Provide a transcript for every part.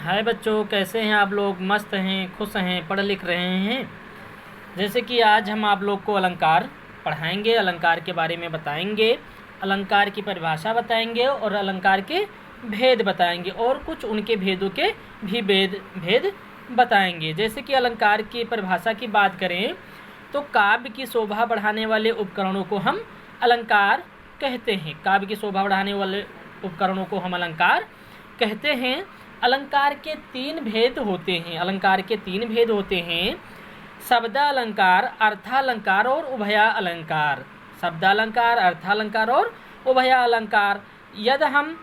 हाय बच्चों, कैसे हैं आप लोग? मस्त हैं, खुश हैं, पढ़ लिख रहे हैं। जैसे कि आज हम आप लोग को अलंकार पढ़ाएंगे, अलंकार के बारे में बताएंगे, अलंकार की परिभाषा बताएंगे और अलंकार के भेद बताएंगे और कुछ उनके भेदों के भी भेद बताएंगे। जैसे कि अलंकार की परिभाषा की बात करें तो काव्य की शोभा बढ़ाने वाले उपकरणों को हम अलंकार कहते हैं। काव्य की शोभा बढ़ाने वाले उपकरणों को हम अलंकार कहते हैं। अलंकार के तीन भेद होते हैं। अलंकार के तीन भेद होते हैं: शब्दालंकार, अर्थालंकार और उभयालंकार। शब्दालंकार, अर्थालंकार और उभयालंकार। यदि हम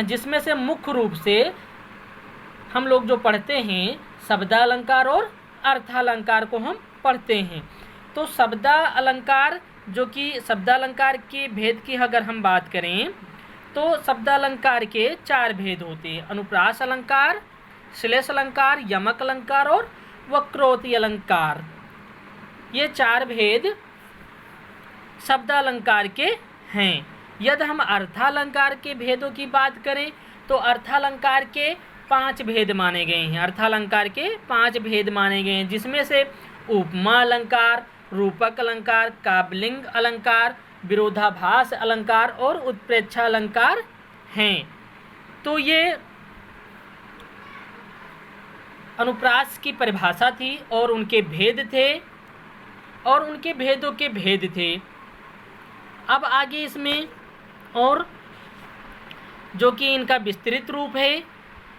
जिसमें से मुख्य रूप से हम लोग जो पढ़ते हैं शब्दालंकार और अर्थालंकार को हम पढ़ते हैं। तो शब्दालंकार, जो कि शब्दालंकार के भेद की अगर हम बात करें तो शब्दालंकार के चार भेद होते हैं: अनुप्रास अलंकार, श्लेष अलंकार, यमक अलंकार और वक्रोक्ति अलंकार। ये चार भेद शब्दालंकार के हैं। यदि हम अर्थालंकार के भेदों की बात करें तो अर्थालंकार के 5 भेद माने गए हैं। अर्थालंकार के 5 भेद माने गए हैं, जिसमें से उपमा अलंकार, रूपक अलंकार, काव्यलिंग अलंकार, विरोधाभास अलंकार और उत्प्रेक्षा अलंकार हैं। तो ये अनुप्रास की परिभाषा थी और उनके भेद थे और उनके भेदों के भेद थे। अब आगे इसमें और जो कि इनका विस्तृत रूप है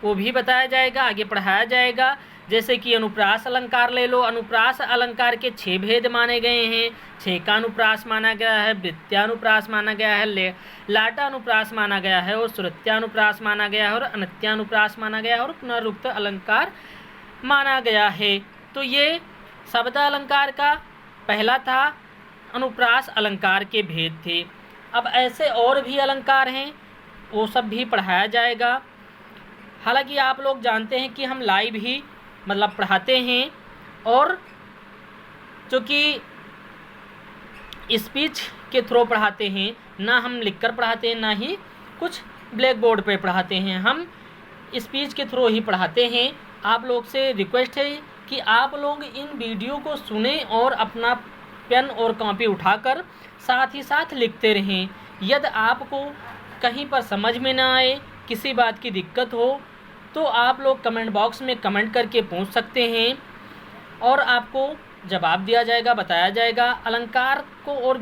वो भी बताया जाएगा, आगे पढ़ाया जाएगा। जैसे कि अनुप्रास अलंकार ले लो। अनुप्रास अलंकार के 6 भेद माने गए हैं। 6 का अनुप्रास माना गया है, वृत्त्यानुप्रास माना गया है, लाटानुप्रास माना गया है और श्रुत्यानुप्रास माना गया है और अनत्यानुप्रास माना गया है और पुनरुक्त अलंकार माना गया है। तो ये शब्दालंकार का पहला था। अनुप्रास अलंकार के भेद थे। अब ऐसे और भी अलंकार हैं, वो सब भी पढ़ाया जाएगा। हालांकि आप लोग जानते हैं कि हम लाइव ही पढ़ाते हैं और जो कि स्पीच के थ्रू पढ़ाते हैं, ना हम लिखकर पढ़ाते हैं ना ही कुछ ब्लैक बोर्ड पे पढ़ाते हैं। हम स्पीच के थ्रू ही पढ़ाते हैं। आप लोग से रिक्वेस्ट है कि आप लोग इन वीडियो को सुने और अपना पेन और कॉपी उठाकर साथ ही साथ लिखते रहें। यदि आपको कहीं पर समझ में ना आए, किसी बात की दिक्कत हो तो आप लोग कमेंट बॉक्स में कमेंट करके पूछ सकते हैं और आपको जवाब दिया जाएगा, बताया जाएगा। अलंकार को और